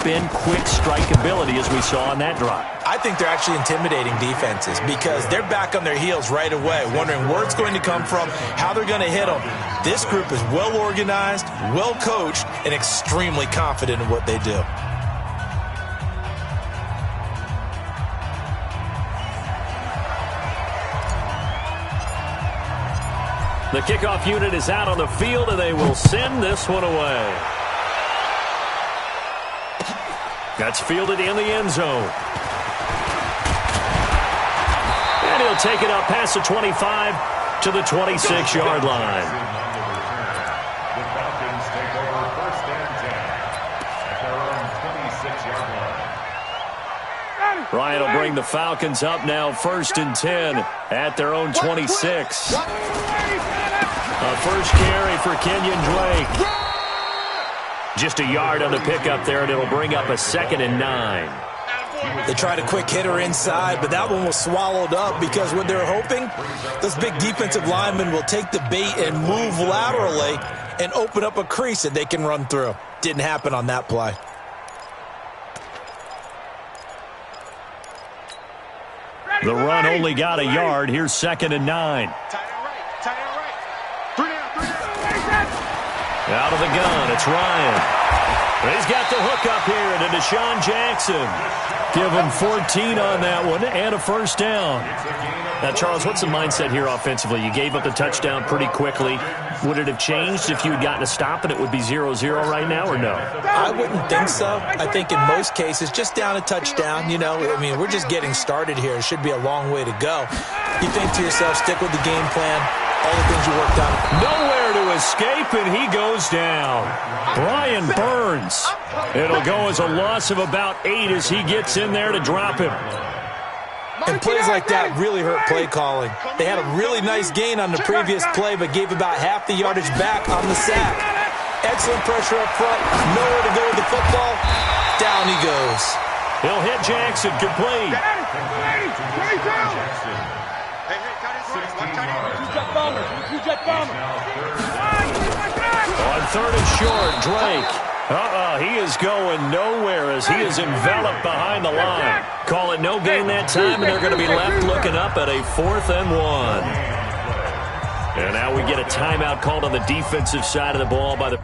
spin, quick strike ability as we saw on that drive. I think they're actually intimidating defenses because they're back on their heels right away, wondering where it's going to come from, how they're going to hit them. This group is well organized, well coached, and extremely confident in what they do. The kickoff unit is out on the field, and they will send this one away. That's fielded in the end zone. And he'll take it up past the 25 to the 26-yard line. The Falcons take over first and 10 at their own 26-yard line. Ryan will bring the Falcons up now first and 10 at their own 26. A first carry for Kenyon Drake. Just a yard on the pickup there, and it'll bring up a 2nd and 9. They tried a quick hitter inside, but that one was swallowed up because what they're hoping, those big defensive linemen will take the bait and move laterally and open up a crease that they can run through. Didn't happen on that play. The run only got a yard. Here's 2nd and 9. Out of the gun, it's Ryan. He's got the hook up here to Deshaun Jackson. Give him 14 on that one and a first down. Now, Charles, what's the mindset here offensively? You gave up the touchdown pretty quickly. Would it have changed if you had gotten a stop and it would be 0-0 right now, or no? I wouldn't think so. I think in most cases, just down a touchdown, you know, I mean, we're just getting started here. It should be a long way to go. You think to yourself, stick with the game plan, all the things you worked on. Nowhere to escape, and he goes down. Brian Burns. It'll go as a loss of about 8 as he gets in there to drop him. And plays like that really hurt play calling. They had a really nice gain on the previous play, but gave about half the yardage back on the sack. Excellent pressure up front. Nowhere to go with the football. Down he goes. He'll hit Jackson, complete. On 3rd and short, Drake. He is going nowhere as he is enveloped behind the line. Call it no gain that time, and they're going to be left looking up at a 4th and 1. And now we get a timeout called on the defensive side of the ball by the...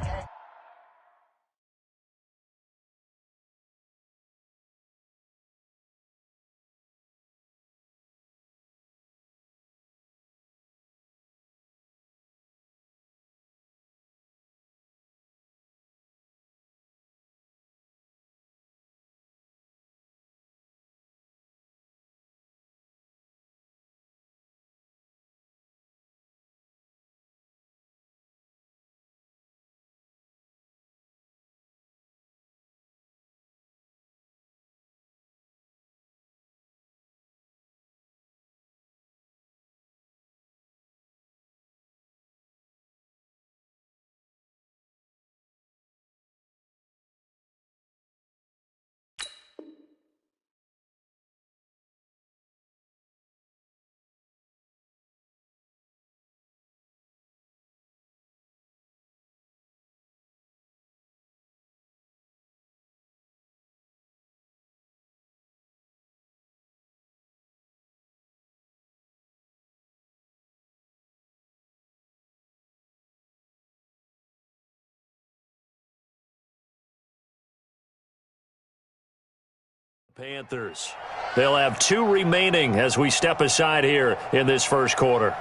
Panthers. They'll have 2 remaining as we step aside here in this first quarter.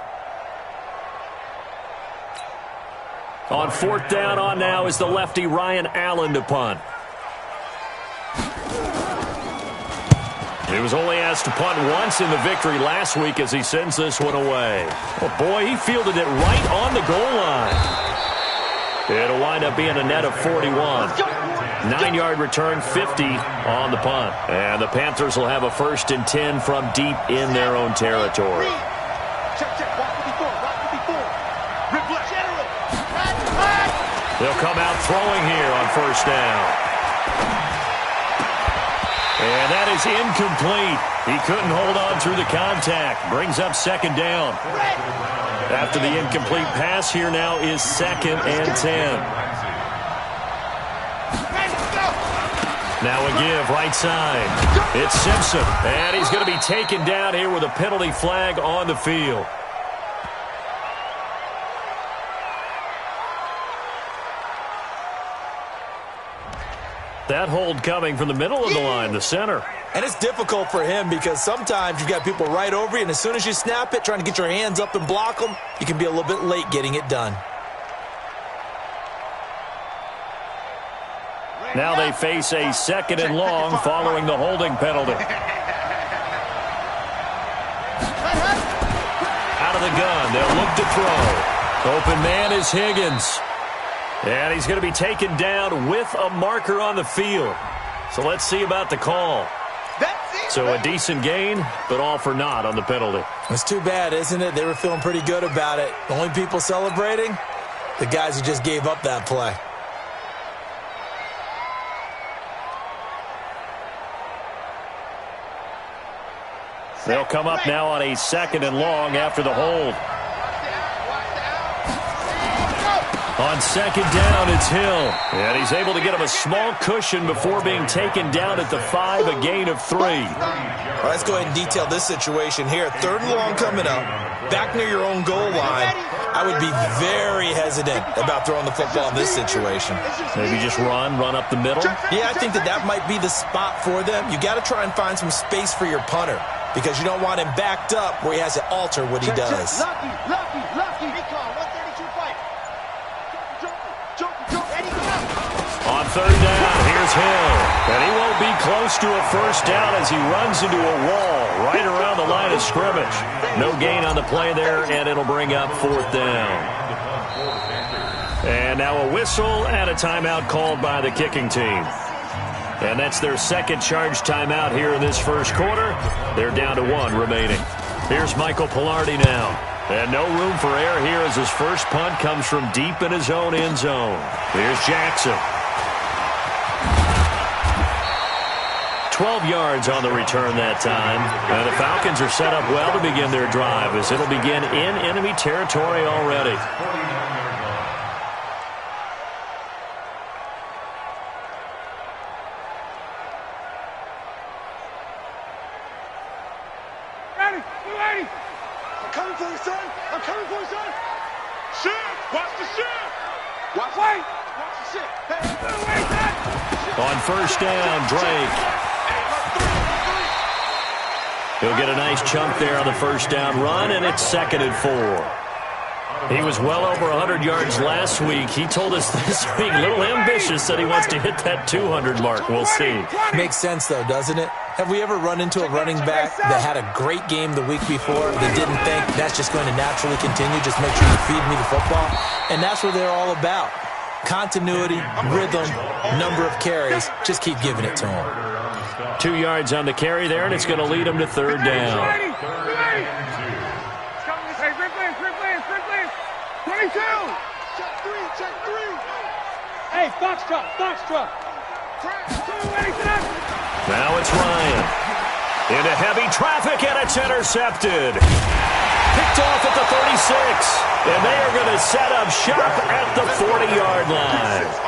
On 4th down on now is the lefty Ryan Allen to punt. He was only asked to punt once in the victory last week as he sends this one away. Oh boy, he fielded it right on the goal line. It'll wind up being a net of 41. 9-yard return, 50 on the punt. And the Panthers will have a 1st and 10 from deep in their own territory. They'll come out throwing here on 1st down. And that is incomplete. He couldn't hold on through the contact. Brings up 2nd down. After the incomplete pass, here now is 2nd and 10. Now a give, right side. It's Simpson, and he's going to be taken down here with a penalty flag on the field. That hold coming from the middle of the line, the center. And it's difficult for him because sometimes you've got people right over you, and as soon as you snap it, trying to get your hands up and block them, you can be a little bit late getting it done. Now they face a 2nd and long following the holding penalty. Out of the gun, they'll look to throw. Open man is Higgins. And he's going to be taken down with a marker on the field. So let's see about the call. So a decent gain, but all for naught on the penalty. It's too bad, isn't it? They were feeling pretty good about it. The only people celebrating, the guys who just gave up that play. They'll come up now on a 2nd and long after the hold. On 2nd down, it's Hill. And he's able to get him a small cushion before being taken down at the 5, a gain of 3. Well, let's go ahead and detail this situation here. 3rd and long coming up, back near your own goal line. I would be very hesitant about throwing the football in this situation. Maybe just run up the middle? Yeah, I think that might be the spot for them. You got to try and find some space for your punter because you don't want him backed up where he has to alter what he does. Lucky. Recall, 132 fight. On 3rd down, here's Hill. And he won't be close to a 1st down as he runs into a wall right around the line of scrimmage. No gain on the play there, and it'll bring up 4th down. And now a whistle and a timeout called by the kicking team. And that's their 2nd charge timeout here in this 1st quarter. They're down to 1 remaining. Here's Michael Pilardi now. And no room for error here as his first punt comes from deep in his own end zone. Here's Jackson. 12 yards on the return that time. And the Falcons are set up well to begin their drive as it'll begin in enemy territory already. On 1st down, Drake. He'll get a nice chunk there on the 1st down run, and it's 2nd and 4. He was well over 100 yards last week. He told us this week, a little ambitious, that he wants to hit that 200 mark. We'll see. Makes sense, though, doesn't it? Have we ever run into a running back that had a great game the week before that didn't think that's just going to naturally continue, just make sure you feed me the football? And that's what they're all about. Continuity, rhythm, number of carries. Just keep giving it to him. 2 yards on the carry there, and it's going to lead him to 3rd down. 22. Check 3. Hey, Foxtrot. Now it's Ryan. Into heavy traffic, and it's intercepted. Picked off at the 36. And they are going to set up shop at the 40-yard line.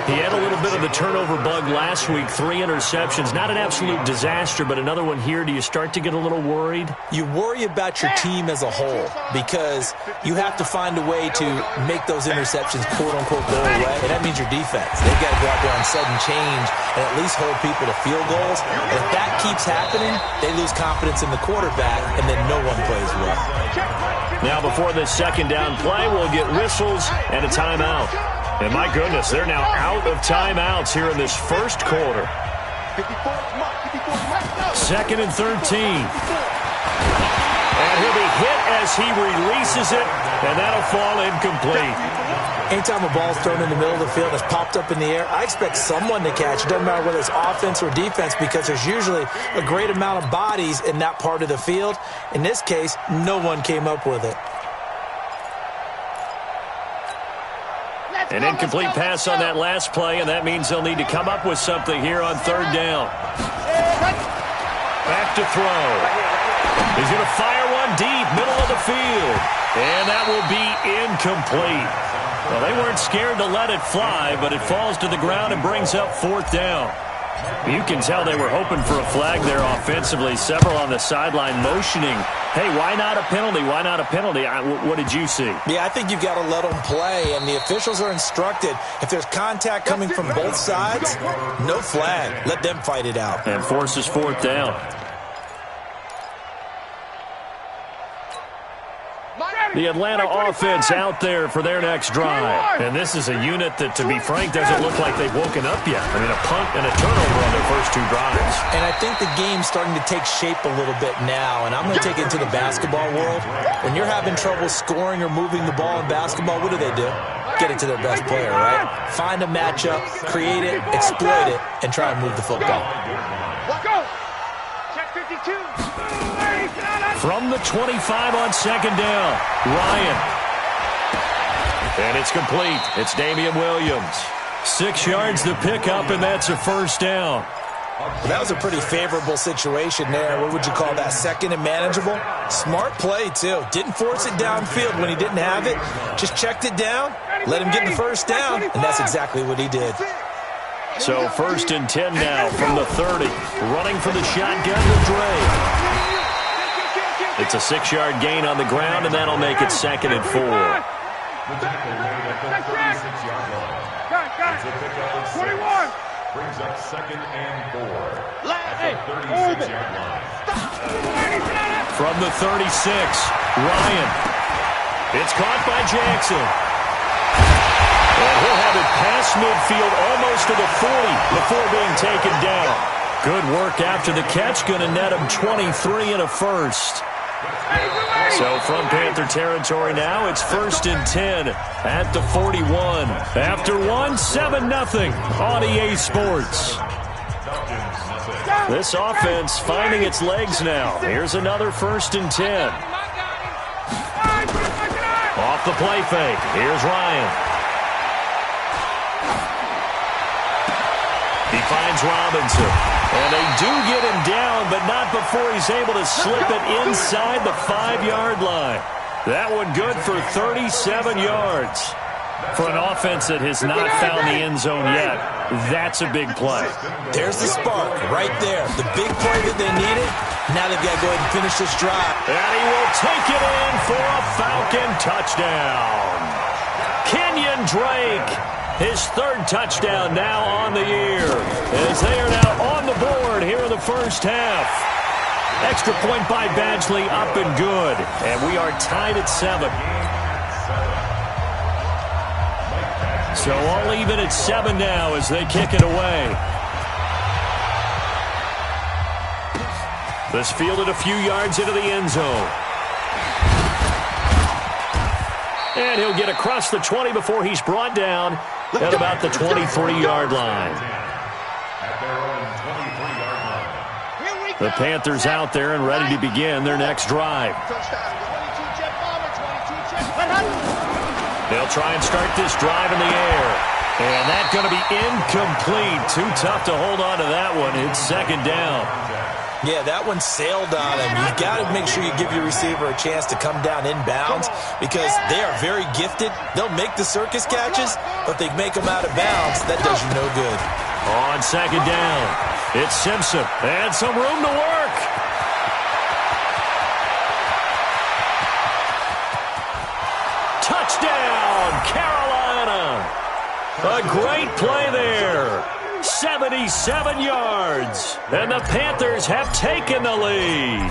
He had a little bit of the turnover bug last week, 3 interceptions. Not an absolute disaster, but another one here. Do you start to get a little worried? You worry about your team as a whole because you have to find a way to make those interceptions, quote-unquote, go away. And that means your defense. They've got to go out there on sudden change and at least hold people to field goals. And if that keeps happening, they lose confidence in the quarterback, and then no one plays well. Now, before this 2nd down play, we'll get whistles and a timeout. And my goodness, they're now out of timeouts here in this 1st quarter. 2nd and 13. And he'll be hit as he releases it, and that'll fall incomplete. Anytime a ball's thrown in the middle of the field, it's popped up in the air, I expect someone to catch. It doesn't matter whether it's offense or defense because there's usually a great amount of bodies in that part of the field. In this case, no one came up with it. An incomplete pass on that last play, and that means they'll need to come up with something here on 3rd down. Back to throw. He's going to fire one deep, middle of the field. And that will be incomplete. Well, they weren't scared to let it fly, but it falls to the ground and brings up 4th down. You can tell they were hoping for a flag there offensively. Several on the sideline motioning, hey, why not a penalty? Why not a penalty? What did you see? Yeah, I think you've got to let them play, and the officials are instructed, if there's contact coming from both sides, no flag. Let them fight it out. And forces fourth down. The Atlanta offense out there for their next drive. And this is a unit that, to be frank, doesn't look like they've woken up yet. I mean, a punt and a turnover on their first two drives. And I think the game's starting to take shape a little bit now, and I'm going to take it to the basketball world. When you're having trouble scoring or moving the ball in basketball, what do? Get it to their best player, right? Find a matchup, create it, exploit it, and try and move the football. Go! Check 52. From the 25 on second down, Ryan. And it's complete. It's Damian Williams. 6 yards to pick up, and that's a first down. That was a pretty favorable situation there. What would you call that? Second and manageable? Smart play, too. Didn't force it downfield when he didn't have it. Just checked it down, let him get the first down, and that's exactly what he did. So first and 10 now from the 30. Running for the shotgun to Dre. It's a 6-yard gain on the ground, and that'll make it second and 4. The tackle made at the 36-yard line. It's a pickup of 6. Brings up second and 4. At the 36-yard line. From the 36, Ryan. It's caught by Jackson. And he'll have it past midfield almost to the 40 before being taken down. Good work after the catch. Going to net him 23 and a first. So from Panther territory now, it's first and 10 at the 41. After one, 7-0 on EA Sports. This offense finding its legs now. Here's another first and 10. Off the play fake. Here's Ryan. He finds Robinson. And they do get him down, but not before he's able to slip it inside the 5-yard line. That one good for 37 yards. For an offense that has not found the end zone yet, that's a big play. There's the spark right there. The big play that they needed. Now they've got to go ahead and finish this drive. And he will take it in for a Falcon touchdown. Kenyon Drake. His third touchdown now on the year, as they are now on the board here in the first half. Extra point by Badgley, up and good. And we are tied at 7. So all even at 7 now as they kick it away. This fielded a few yards into the end zone. And he'll get across the 20 before he's brought down at about the 23-yard line. The Panthers out there and ready to begin their next drive. They'll try and start this drive in the air. And that's going to be incomplete. Too tough to hold on to that one. It's second down. Yeah, that one sailed on him. You've got to make sure you give your receiver a chance to come down inbounds because they are very gifted. They'll make the circus catches, but they make them out of bounds. That does you no good. On second down, it's Simpson. And some room to work. Touchdown, Carolina. A great play there. 77 yards. And the Panthers have taken the lead.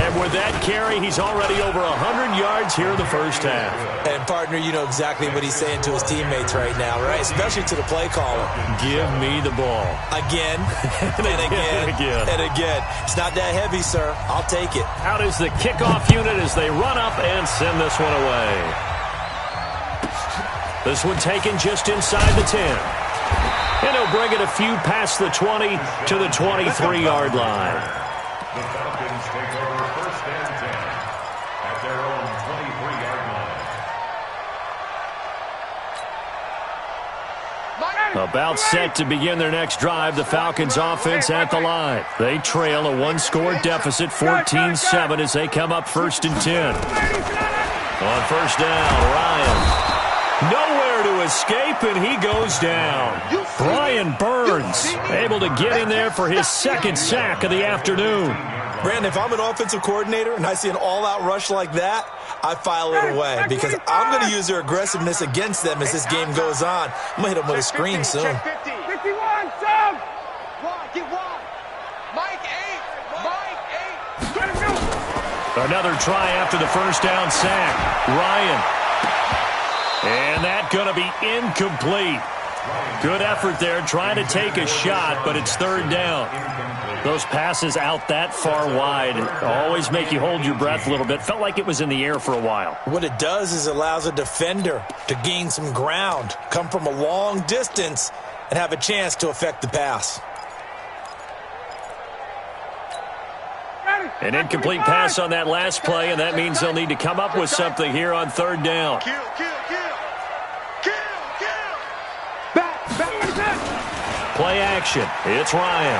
And with that carry, he's already over 100 yards here in the first half. And, partner, you know exactly what he's saying to his teammates right now, right? Especially to the play caller. Give me the ball. Again, and again, and again. It's not that heavy, sir. I'll take it. Out is the kickoff unit as they run up and send this one away. This one taken just inside the 10. And he'll bring it a few past the 20 to the 23-yard line. The Falcons take over first and 10 at their own 23-yard line. About set to begin their next drive, the Falcons offense at the line. They trail a one-score deficit, 14-7, as they come up first and 10. On first down, Ryan. Nowhere to to escape, and he goes down. Brian Burns able to get in there for his second sack of the afternoon. Brandon, if I'm an offensive coordinator and I see an all-out rush like that, I file it away because I'm going to use their aggressiveness against them as this game goes on. I'm going to hit them with a screen soon. 61, Sam! Get one. Mike 8. Another try after the first down sack. Ryan. And that going to be incomplete. Good effort there trying to take a shot, but it's third down. Those passes out that far wide always make you hold your breath a little bit. Felt like it was in the air for a while. What it does is it allows a defender to gain some ground, come from a long distance, and have a chance to affect the pass. An incomplete pass on that last play, and that means they'll need to come up with something here on third down. Play action. It's Ryan.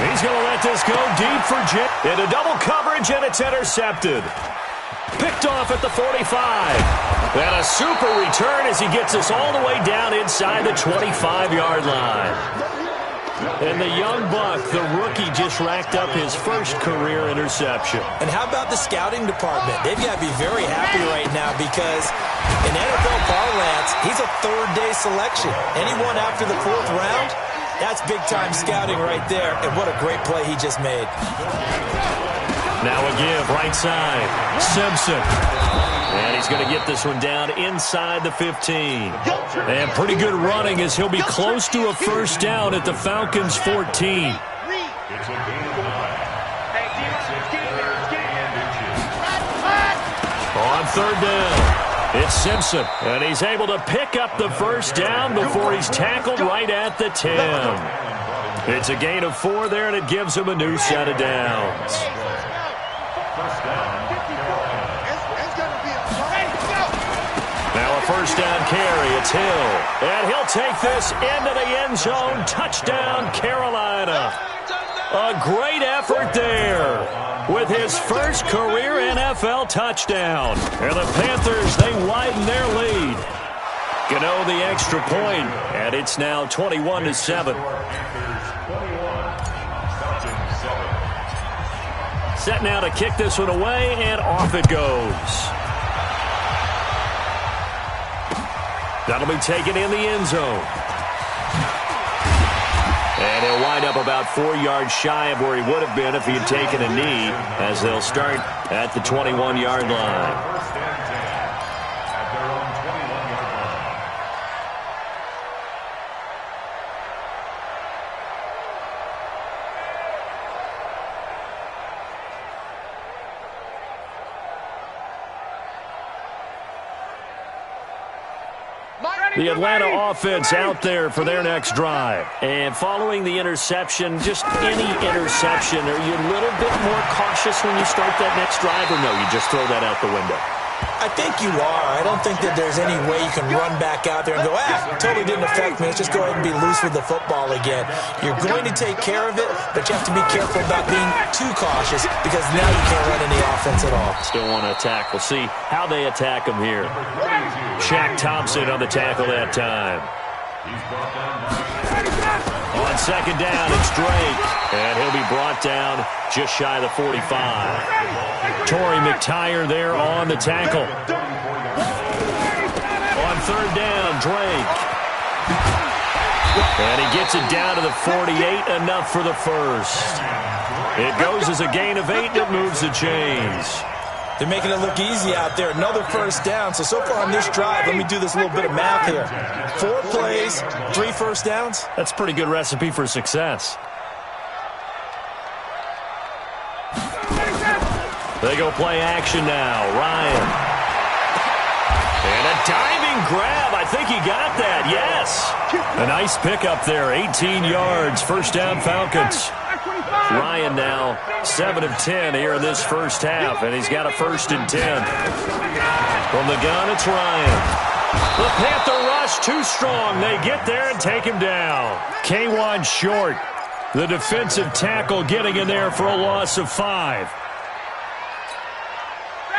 He's going to let this go deep for Jim. Into double coverage, and it's intercepted. Picked off at the 45. And a super return as he gets us all the way down inside the 25-yard line. And the young buck, the rookie, just racked up his first career interception. And how about the scouting department? They've got to be very happy right now because in NFL parlance, he's a third-day selection. Anyone after the fourth round, that's big-time scouting right there. And what a great play he just made. Now a give, right side. Simpson. And he's going to get this one down inside the 15. And pretty good running as he'll be close to a first down at the Falcons' 14. On third down, it's Simpson. And he's able to pick up the first down before he's tackled right at the 10. It's a gain of 4 there, and it gives him a new set of downs. Now a first down carry. It's Hill. And he'll take this into the end zone. Touchdown, Carolina. A great effort there with his first career NFL touchdown. And the Panthers, they widen their lead. Gano the extra point, and it's now 21-7. Set now to kick this one away, and off it goes. That'll be taken in the end zone. And he'll wind up about 4 yards shy of where he would have been if he had taken a knee, as they'll start at the 21-yard line. The Atlanta offense out there for their next drive. And following the interception, just any interception, are you a little bit more cautious when you start that next drive, or no, you just throw that out the window? I think you are. I don't think that there's any way you can run back out there and go, totally didn't affect me. Let's just go ahead and be loose with the football again. You're going to take care of it, but you have to be careful about being too cautious because now you can't run any offense at all. Still want to attack. We'll see how they attack him here. Shaq Thompson on the tackle that time. On second down, it's Drake. And he'll be brought down just shy of the 45. Torrey McTyer there on the tackle. On third down, Drake. And he gets it down to the 48, enough for the first. It goes as a gain of 8, and it moves the chains. They're making it look easy out there. Another first down. So far on this drive, let me do this little bit of math here. 4 plays, 3 first downs. That's a pretty good recipe for success. They go play action now. Ryan. And a diving grab. I think he got that. Yes. A nice pickup there. 18 yards. First down, Falcons. Ryan now 7 of 10 here in this first half, and he's got a 1st and 10. From the gun, it's Ryan. The Panther rush too strong. They get there and take him down. K1 short. The defensive tackle getting in there for a loss of 5.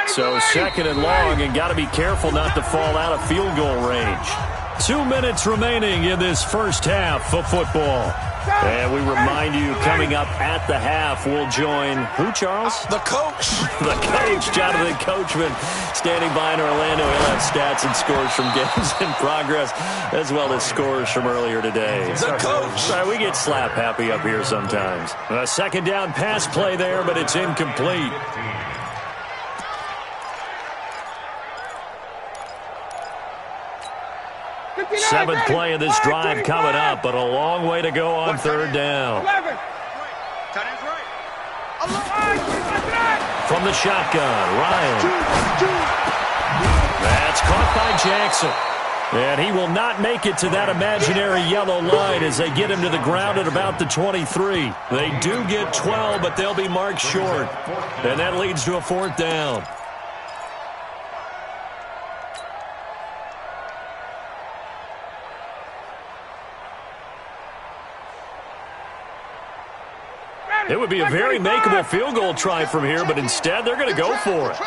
So 2nd and long, and got to be careful not to fall out of field goal range. 2 minutes remaining in this first half of football. And we remind you, coming up at the half, we'll join who, Charles? The coach. The coach, Jonathan Coachman, standing by in Orlando. He'll have stats and scores from games in progress, as well as scores from earlier today. The coach. Sorry, we get slap happy up here sometimes. A second down pass play there, but it's incomplete. Seventh play of this drive coming up, but a long way to go on third down. From the shotgun, Ryan. That's caught by Jackson. And he will not make it to that imaginary yellow line as they get him to the ground at about the 23. They do get 12, but they'll be marked short. And that leads to a fourth down. It would be a very makeable field goal try from here, but instead they're going to go for it. 20.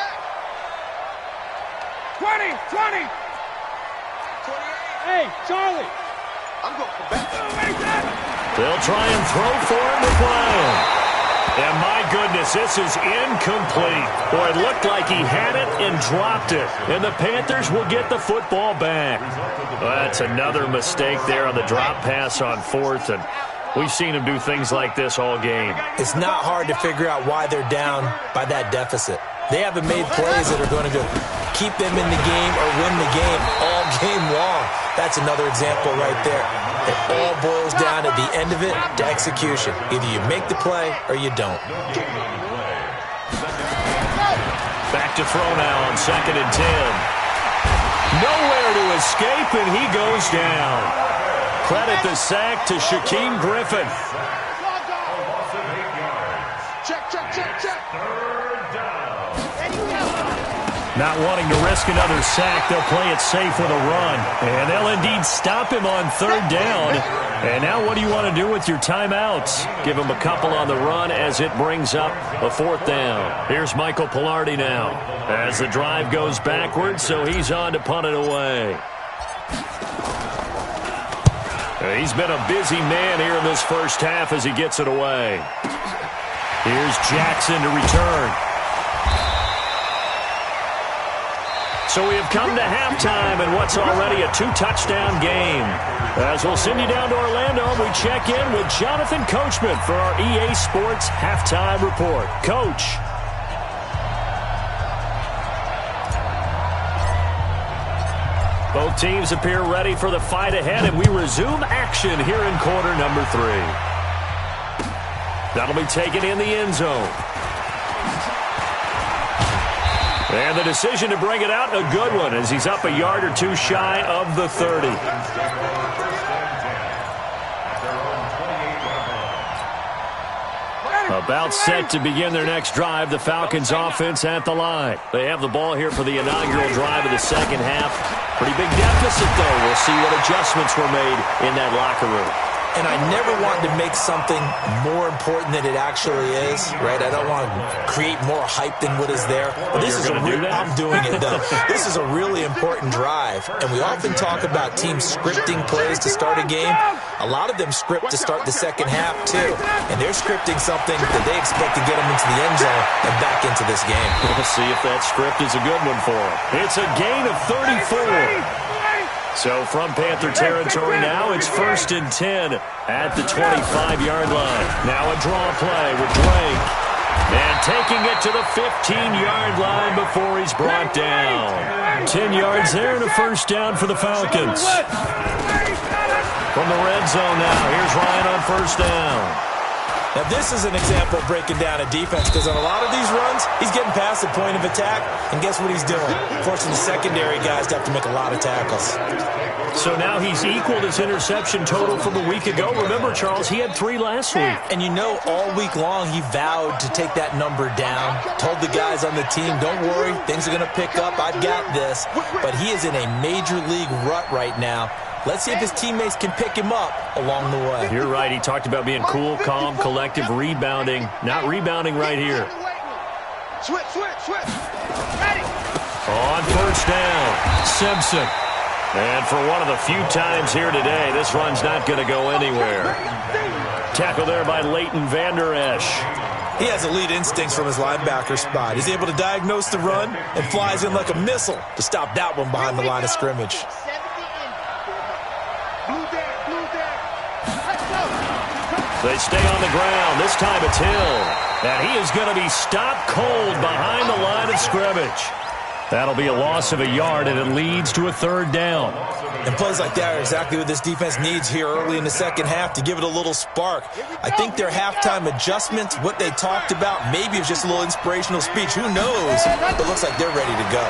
Hey, Charlie. I'm going for back. They'll try and throw for him with Ryan. And my goodness, this is incomplete. Boy, it looked like he had it and dropped it. And the Panthers will get the football back. Well, that's another mistake there on the drop pass on fourth, and we've seen him do things like this all game. It's not hard to figure out why they're down by that deficit. They haven't made plays that are going to keep them in the game or win the game all game long. That's another example right there. It all boils down at the end of it to execution. Either you make the play or you don't. Back to throw now on 2nd and 10. Nowhere to escape, and he goes down. Credit the sack to Shaquem Griffin. Check. Not wanting to risk another sack, they'll play it safe with a run. And they'll indeed stop him on third down. And now what do you want to do with your timeouts? Give him a couple on the run as it brings up a fourth down. Here's Michael Pilardi now as the drive goes backwards, so he's on to punt it away. He's been a busy man here in this first half as he gets it away. Here's Jackson to return. So we have come to halftime in what's already a 2-touchdown game. As we'll send you down to Orlando, we check in with Jonathan Coachman for our EA Sports Halftime Report. Coach. Both teams appear ready for the fight ahead, and we resume action here in quarter number 3. That'll be taken in the end zone. And the decision to bring it out, a good one, as he's up a yard or two shy of the 30. About set to begin their next drive, the Falcons offense at the line. They have the ball here for the inaugural drive of the second half. Pretty big deficit, though. We'll see what adjustments were made in that locker room. And I never want to make something more important than it actually is, right? I don't want to create more hype than what is there. But this is I'm doing it, though. This is a really important drive. And we often talk about teams scripting plays to start a game. A lot of them script to start the second half, too. And they're scripting something that they expect to get them into the end zone and back into this game. We'll see if that script is a good one for them. It's a gain of 34. So from Panther territory now, it's 1st and 10 at the 25-yard line. Now a draw play with Drake. And taking it to the 15-yard line before he's brought down. 10 yards there and a first down for the Falcons. From the red zone now, here's Ryan on first down. Now, this is an example of breaking down a defense, because on a lot of these runs, he's getting past the point of attack, and guess what he's doing? Forcing the secondary guys to have to make a lot of tackles. So now he's equaled his interception total from a week ago. Remember, Charles, he had 3 last week. And you know, all week long, he vowed to take that number down, told the guys on the team, don't worry, things are going to pick up, I've got this. But he is in a major league rut right now. Let's see if his teammates can pick him up along the way. You're right. He talked about being cool, calm, collective, rebounding. Not rebounding right here. Switch. Ready. On first down, Simpson. And for one of the few times here today, this run's not going to go anywhere. Tackle there by Leighton Vander Esch. He has elite instincts from his linebacker spot. He's able to diagnose the run and flies in like a missile to stop that one behind the line of scrimmage. They stay on the ground. This time it's Hill. And he is going to be stopped cold behind the line of scrimmage. That'll be a loss of a yard, and it leads to a third down. And plays like that are exactly what this defense needs here early in the second half to give it a little spark. I think their halftime adjustments, what they talked about, maybe it's just a little inspirational speech. Who knows? But it looks like they're ready to go.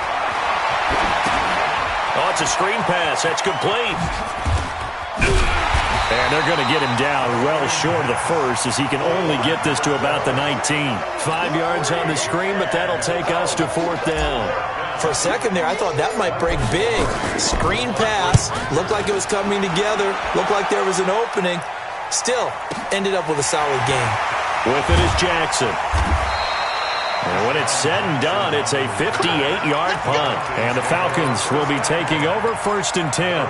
Oh, it's a screen pass. That's complete. And they're going to get him down well short of the first, as he can only get this to about the 19. 5 yards on the screen, but that'll take us to fourth down. For a second there, I thought that might break big. Screen pass. Looked like it was coming together. Looked like there was an opening. Still, ended up with a solid game. With it is Jackson. And when it's said and done, it's a 58-yard punt. And the Falcons will be taking over 1st and 10.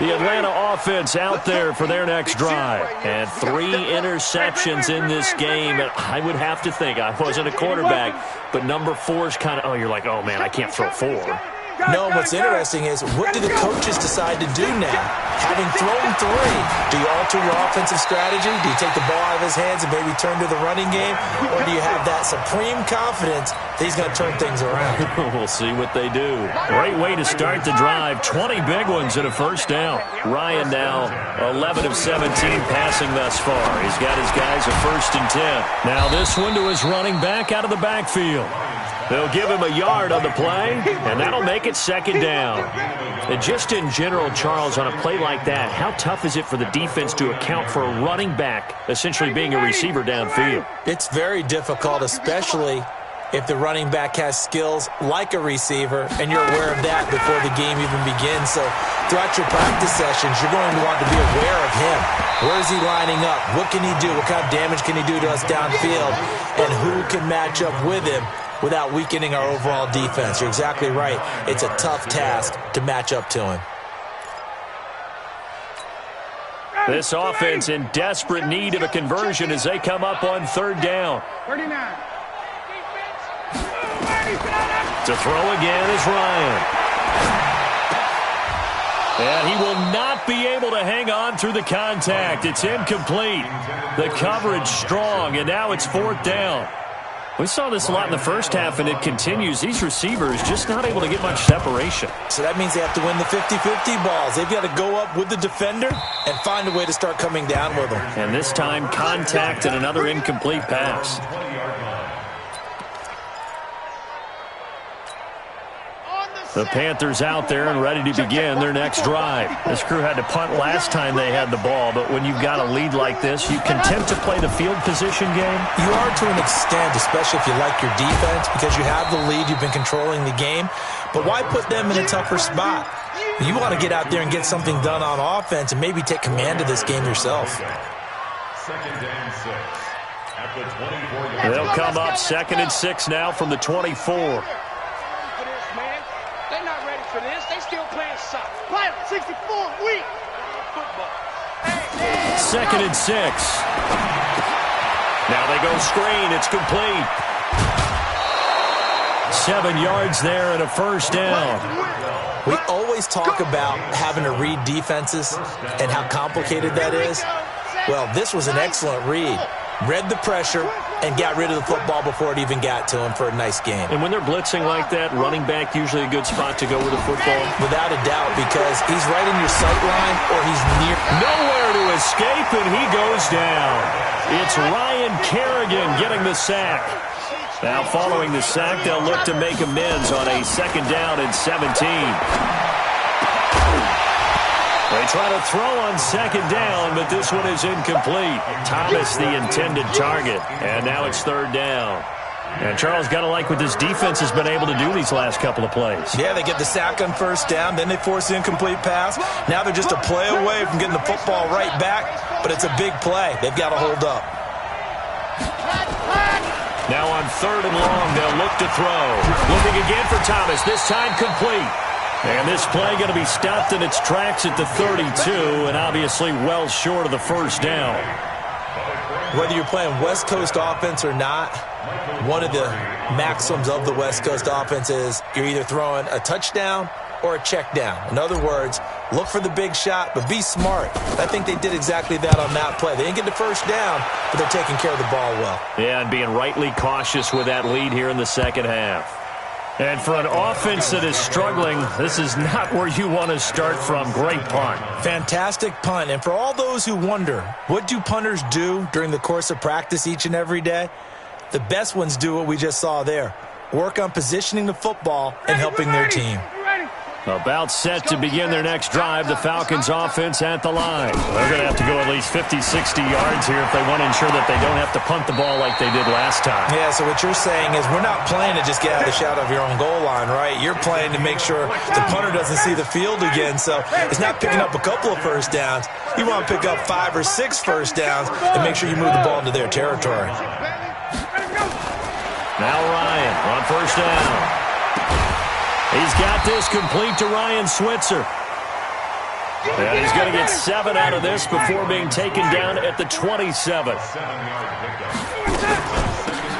The Atlanta offense out there for their next drive. And 3 interceptions in this game. And I would have to think, I wasn't a quarterback, but number 4 is kind of, oh, you're like, oh, man, I can't throw 4. No, what's interesting is, what do the coaches decide to do now? Having thrown 3, do you alter your offensive strategy? Do you take the ball out of his hands and maybe turn to the running game? Or do you have that supreme confidence that he's going to turn things around? We'll see what they do. Great way to start the drive. 20 big ones and a first down. Ryan now 11 of 17 passing thus far. He's got his guys a 1st and 10. Now this one to his running back out of the backfield. They'll give him a yard on the play, and that'll make it 2nd down. And just in general, Charles, on a play like that, how tough is it for the defense to account for a running back essentially being a receiver downfield? It's very difficult, especially if the running back has skills like a receiver, and you're aware of that before the game even begins. So throughout your practice sessions, you're going to want to be aware of him. Where is he lining up? What can he do? What kind of damage can he do to us downfield? And who can match up with him without weakening our overall defense? You're exactly right. It's a tough task to match up to him. This offense in desperate need of a conversion as they come up on 3rd down. 39. To throw again is Ryan. And he will not be able to hang on through the contact. It's incomplete. The coverage strong, and now it's 4th down. We saw this a lot in the first half, and it continues. These receivers just not able to get much separation. So that means they have to win the 50-50 balls. They've got to go up with the defender and find a way to start coming down with them. And this time, contact and another incomplete pass. The Panthers out there and ready to begin their next drive. This crew had to punt last time they had the ball, but when you've got a lead like this, you content to play the field position game? You are to an extent, especially if you like your defense, because you have the lead, you've been controlling the game. But why put them in a tougher spot? You want to get out there and get something done on offense and maybe take command of this game yourself. 2nd and 6. At the 24 yard. They'll come up 2nd and 6 now from the 24. For this, they still playing soccer. Play 64 week football. 2nd and 6. Now they go screen. It's complete. 7 yards there and a 1st down. We always talk about having to read defenses and how complicated that is. Well, this was an excellent read. Read the pressure and got rid of the football before it even got to him for a nice game. And when they're blitzing like that, running back usually a good spot to go with the football? Without a doubt, because he's right in your sight line or he's near. Nowhere to escape, and he goes down. It's Ryan Kerrigan getting the sack. Now following the sack, they'll look to make amends on a 2nd down and 17. They try to throw on 2nd down, but this one is incomplete. Thomas, the intended target, and now it's 3rd down. And Charles, got to like what this defense has been able to do these last couple of plays. Yeah, they get the sack on 1st down, then they force the incomplete pass. Now they're just a play away from getting the football right back, but it's a big play. They've got to hold up. Now on 3rd and long, they'll look to throw. Looking again for Thomas, this time complete. And this play going to be stopped in its tracks at the 32, and obviously well short of the first down. Whether you're playing West Coast offense or not, one of the maxims of the West Coast offense is you're either throwing a touchdown or a check down. In other words, look for the big shot, but be smart. I think they did exactly that on that play. They didn't get the first down, but they're taking care of the ball well. Yeah, and being rightly cautious with that lead here in the second half. And for an offense that is struggling, this is not where you want to start from. Great punt. Fantastic punt. And for all those who wonder, what do punters do during the course of practice each and every day? The best ones do what we just saw there. Work on positioning the football and helping their team. About set to begin their next drive, the Falcons offense at the line. They're going to have to go at least 50, 60 yards here if they want to ensure that they don't have to punt the ball like they did last time. Yeah, so what you're saying is we're not playing to just get out of the shadow of your own goal line, right? You're playing to make sure the punter doesn't see the field again. So it's not picking up a couple of first downs. You want to pick up 5 or 6 first downs and make sure you move the ball into their territory. Now Ryan on first down. He's got this complete to Ryan Switzer. And he's going to get 7 out of this before being taken down at the 27.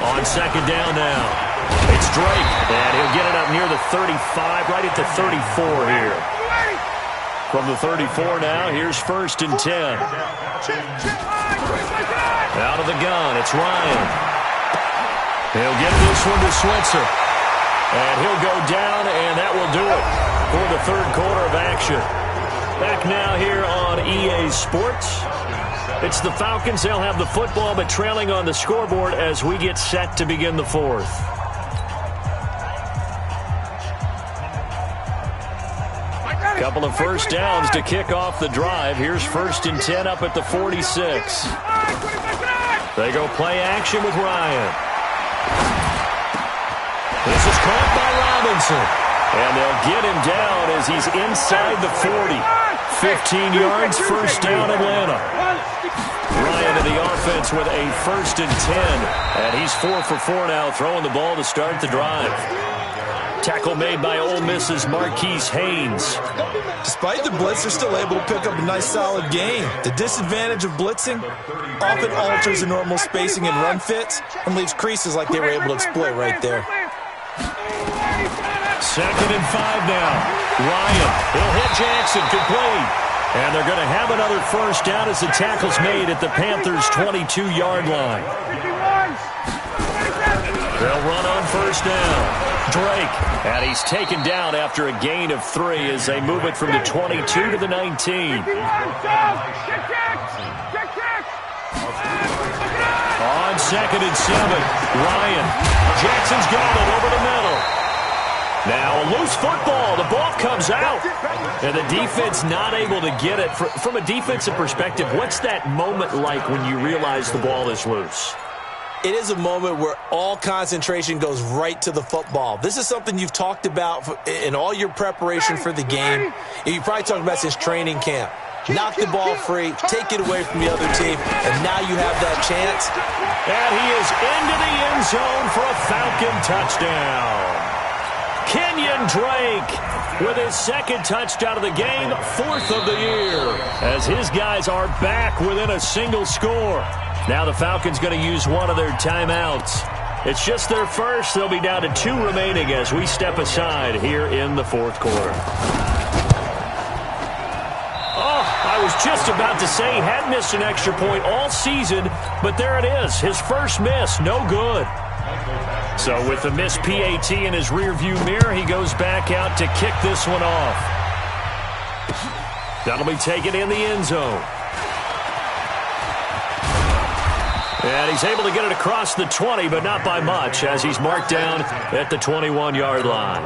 On second down now. It's Drake, and he'll get it up near the 35, right at the 34 here. From the 34 now, here's 1st and 10. Out of the gun, it's Ryan. He'll get this one to Switzer. And he'll go down, and that will do it for the 3rd quarter of action. Back now here on EA Sports. It's the Falcons. They'll have the football, but trailing on the scoreboard as we get set to begin the 4th. Couple of first downs to kick off the drive. Here's 1st and 10 up at the 46. They go play action with Ryan. This is caught by Robinson. And they'll get him down as he's inside the 40. 15 yards, first down Atlanta. Ryan to the offense with a 1st and 10. And he's 4 for 4 now, throwing the ball to start the drive. Tackle made by Ole Miss's Marquise Haynes. Despite the blitz, they're still able to pick up a nice solid gain. The disadvantage of blitzing often alters the normal spacing and run fits and leaves creases like they were able to exploit right there. 2nd and 5 now. Ryan, he'll hit Jackson, complete. And they're going to have another first down as the tackle's made at the Panthers' 22-yard line. They'll run on first down. Drake, and he's taken down after a gain of 3 as they move it from the 22 to the 19. On 2nd and 7, Ryan. Jackson's got it over the middle. Now a loose football. The ball comes out. And the defense not able to get it. From a defensive perspective, what's that moment like when you realize the ball is loose? It is a moment where all concentration goes right to the football. This is something you've talked about in all your preparation for the game. You probably talked about since training camp. Knock the ball free, take it away from the other team, and now you have that chance. And he is into the end zone for a Falcon touchdown. Kenyon Drake with his 2nd touchdown of the game, 4th of the year, as his guys are back within a single score. Now the Falcons going to use one of their timeouts. It's just their first. They'll be down to 2 remaining as we step aside here in the 4th quarter. Oh, I was just about to say he hadn't missed an extra point all season, but there it is. His first miss, no good. So with the missed PAT in his rearview mirror, he goes back out to kick this one off. That'll be taken in the end zone. And he's able to get it across the 20, but not by much, as he's marked down at the 21-yard line.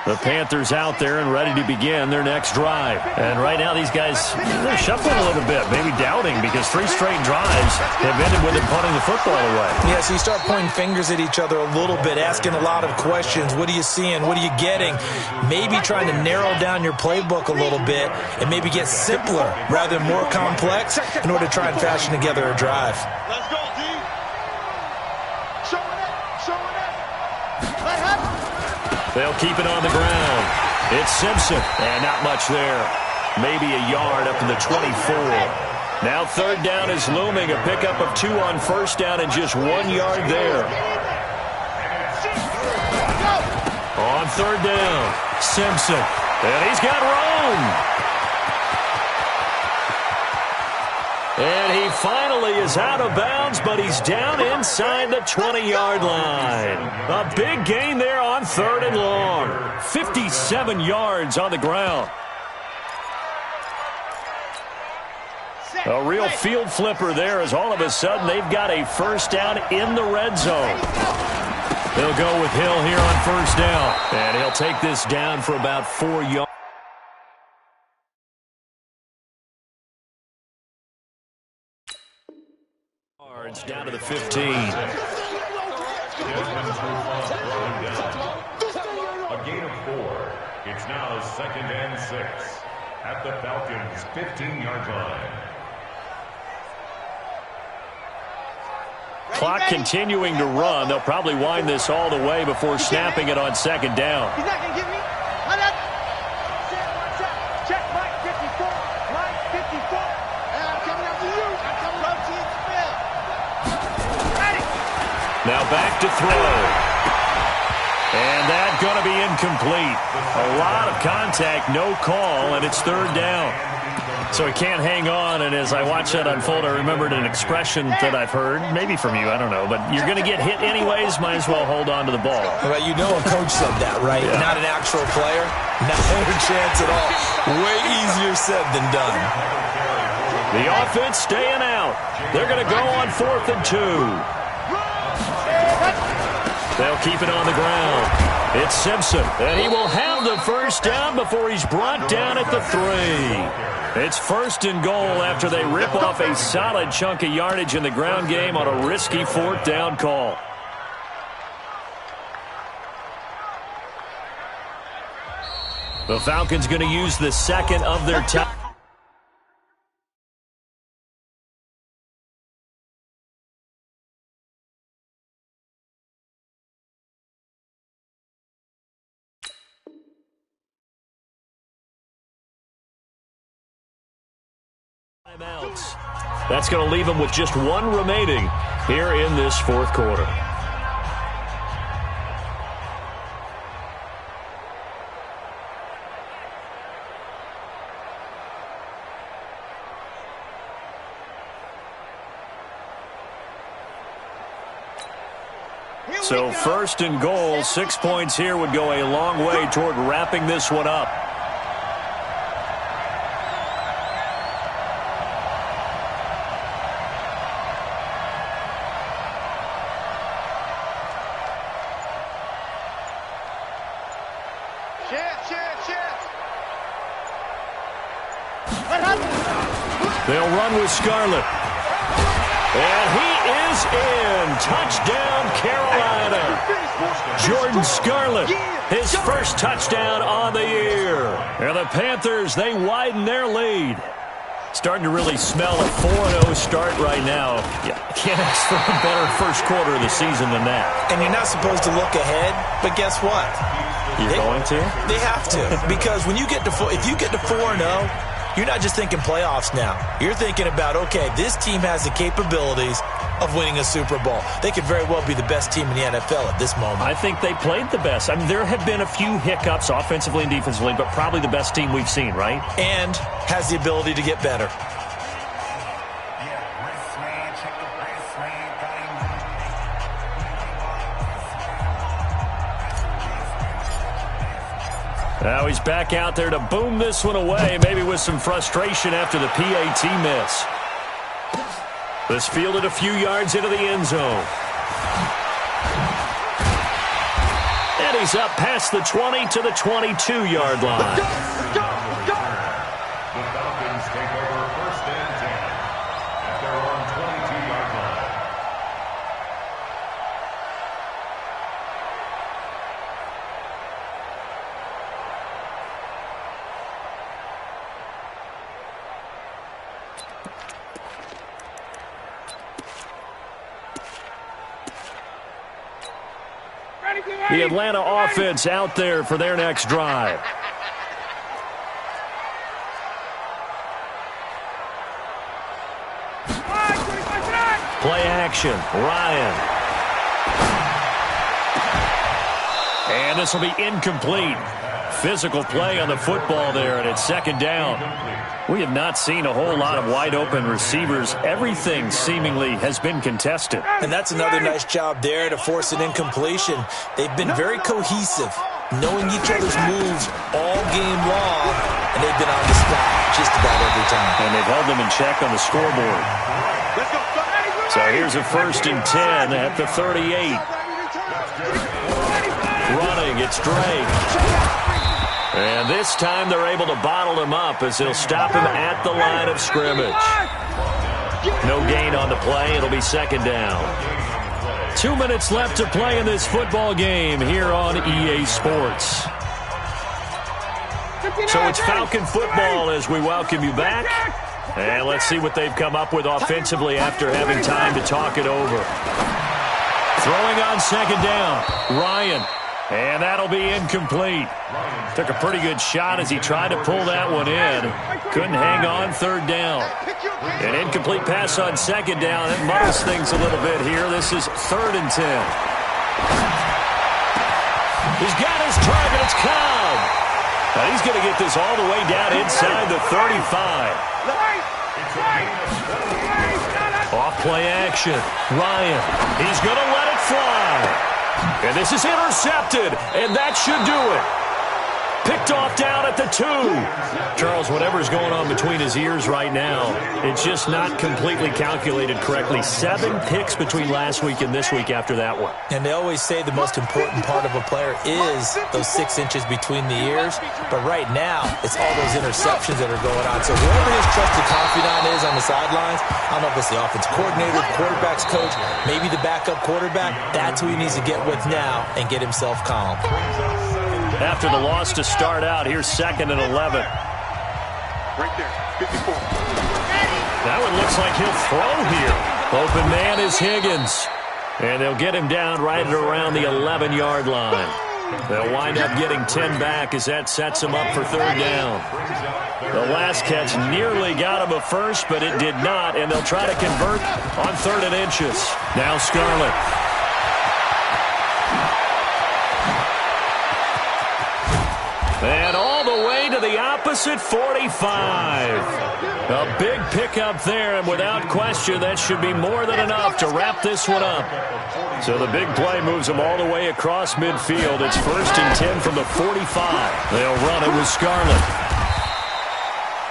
The Panthers out there and ready to begin their next drive. And right now these guys, they're shuffling a little bit, maybe doubting, because 3 straight drives have ended with them punting the football away. Yeah, so you start pointing fingers at each other a little bit, asking a lot of questions. What are you seeing? What are you getting? Maybe trying to narrow down your playbook a little bit and maybe get simpler rather than more complex in order to try and fashion together a drive. Let's go, D. Showing it. Let happen. They'll keep it on the ground. It's Simpson, and not much there. Maybe a yard up to the 24. Now 3rd down is looming. A pickup of 2 on 1st down and just 1 yard there. On 3rd down, Simpson, and he's got room. And he finally is out of bounds, but he's down inside the 20-yard line. A big gain there on 3rd and long. 57 yards on the ground. A real field flipper there as all of a sudden they've got a 1st down in the red zone. They'll go with Hill here on 1st down. And he'll take this down for about 4 yards. Down to the 15. A gain of 4. It's now 2nd and 6 at the Falcons' 15-yard line. Clock continuing to run. They'll probably wind this all the way before snapping it on 2nd down. He's not going to give me. Check Mike 54. Mike 54. I'm coming up to you. I'm coming up to you. Now back to throw. And that's going to be incomplete. A lot of contact, no call, and it's 3rd down. So he can't hang on, and as I watch that unfold, I remembered an expression that I've heard, maybe from you, I don't know, but you're going to get hit anyways, might as well hold on to the ball. Well, you know a coach said that, right? Yeah. Not an actual player. Not a chance at all. Way easier said than done. The offense staying out. They're going to go on 4th and 2. They'll keep it on the ground. It's Simpson, and he will have the 1st down before he's brought down at the 3. It's 1st and goal after they rip off a solid chunk of yardage in the ground game on a risky 4th down call. The Falcons going to use the 2nd of their time. That's going to leave them with just 1 remaining here in this 4th quarter. So 1st and goal, 6 points here would go a long way toward wrapping this one up. They'll run with Scarlett. And he is in. Touchdown, Carolina. Jordan Scarlett, his 1st touchdown on the year. And the Panthers, they widen their lead. Starting to really smell a 4-0 start right now. Yeah, can't ask for a better 1st quarter of the season than that. And you're not supposed to look ahead, but guess what? You're going to? They have to. Because when you get to if you get to 4-0, you're not just thinking playoffs now. You're thinking about, okay, this team has the capabilities of winning a Super Bowl. They could very well be the best team in the NFL at this moment. I think they played the best. I mean, there have been a few hiccups offensively and defensively, but probably the best team we've seen, right? And has the ability to get better. Now he's back out there to boom this one away, maybe with some frustration after the PAT miss. This fielded a few yards into the end zone. And he he's up past the 20 to the 22-yard line. The Falcons take over 1st and 10 at their own 22-yard line. The Atlanta offense out there for their next drive. Play action, Ryan. And this will be incomplete. Physical play on the football there, and it's 2nd down. We have not seen a whole lot of wide-open receivers. Everything seemingly has been contested. And that's another nice job there to force an incompletion. They've been very cohesive, knowing each other's moves all game long, and they've been on the spot just about every time. And they've held them in check on the scoreboard. So here's a 1st and 10 at the 38. Running, it's Drake. And this time they're able to bottle him up as they'll stop him at the line of scrimmage. No gain on the play. It'll be 2nd down. 2 minutes left to play in this football game here on EA Sports. So it's Falcon football as we welcome you back. And let's see what they've come up with offensively after having time to talk it over. Throwing on 2nd down, Ryan. And that'll be incomplete. Took a pretty good shot as he tried to pull that one in. Couldn't hang on 3rd down. An incomplete pass on 2nd down. It muddles things a little bit here. This is 3rd and 10. He's got his target. It's Cobb. Now he's going to get this all the way down inside the 35. Off play action. Ryan. He's going to let it fly. And this is intercepted, and that should do it. Picked off down at the 2. Charles, whatever's going on between his ears right now, it's just not completely calculated correctly. 7 picks between last week and this week after that one. And they always say the most important part of a player is those 6 inches between the ears. But right now, it's all those interceptions that are going on. So whoever his trusted confidant is on the sidelines, I don't know if it's the offense coordinator, quarterback's coach, maybe the backup quarterback, that's who he needs to get with now and get himself calm. After the loss to start out, here's 2nd and 11. Right there, 54. Now it looks like he'll throw here. Open man is Higgins. And they'll get him down right at around the 11-yard line. They'll wind up getting 10 back as that sets him up for 3rd down. The last catch nearly got him a first, but it did not, and they'll try to convert on 3rd and inches. Now Scarlett. And all the way to the opposite 45. A big pickup there, and without question, that should be more than enough to wrap this one up. So the big play moves them all the way across midfield. It's 1st and 10 from the 45. They'll run it with Scarlett.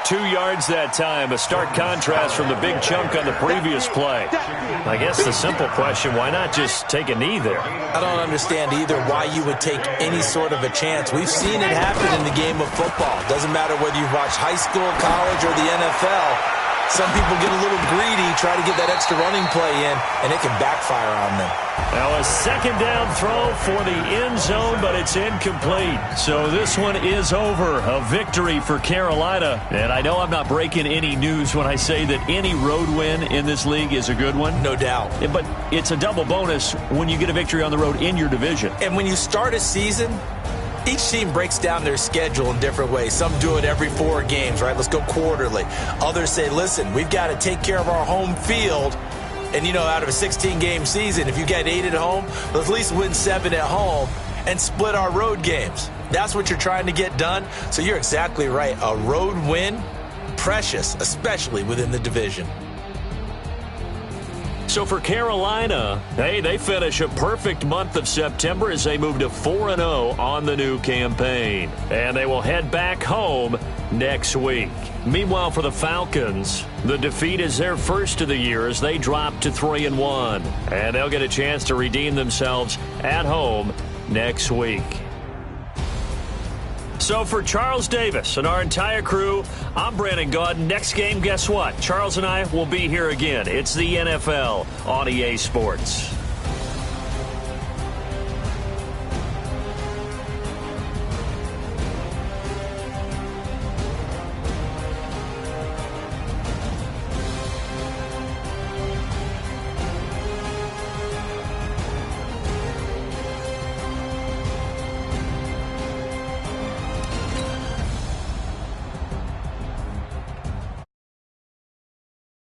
2 yards that time, a stark contrast from the big chunk on the previous play. I guess the simple question, why not just take a knee there? I don't understand either why you would take any sort of a chance. We've seen it happen in the game of football. Doesn't matter whether you watch high school, college, or the NFL. Some people get a little greedy, try to get that extra running play in, and it can backfire on them. Now a 2nd down throw for the end zone, but it's incomplete. So this one is over. A victory for Carolina. And I know I'm not breaking any news when I say that any road win in this league is a good one. No doubt. But it's a double bonus when you get a victory on the road in your division. And when you start a season, each team breaks down their schedule in different ways. Some do it every 4 games, right? Let's go quarterly. Others say, listen, we've got to take care of our home field. And, you know, out of a 16-game season, if you get 8 at home, let's at least win 7 at home and split our road games. That's what you're trying to get done. So you're exactly right. A road win, precious, especially within the division. So for Carolina, hey, they finish a perfect month of September as they move to 4-0 on the new campaign. And they will head back home next week. Meanwhile, for the Falcons, the defeat is their first of the year as they drop to 3-1. And they'll get a chance to redeem themselves at home next week. So for Charles Davis and our entire crew, I'm Brandon Gaudin. Next game, guess what? Charles and I will be here again. It's the NFL on EA Sports.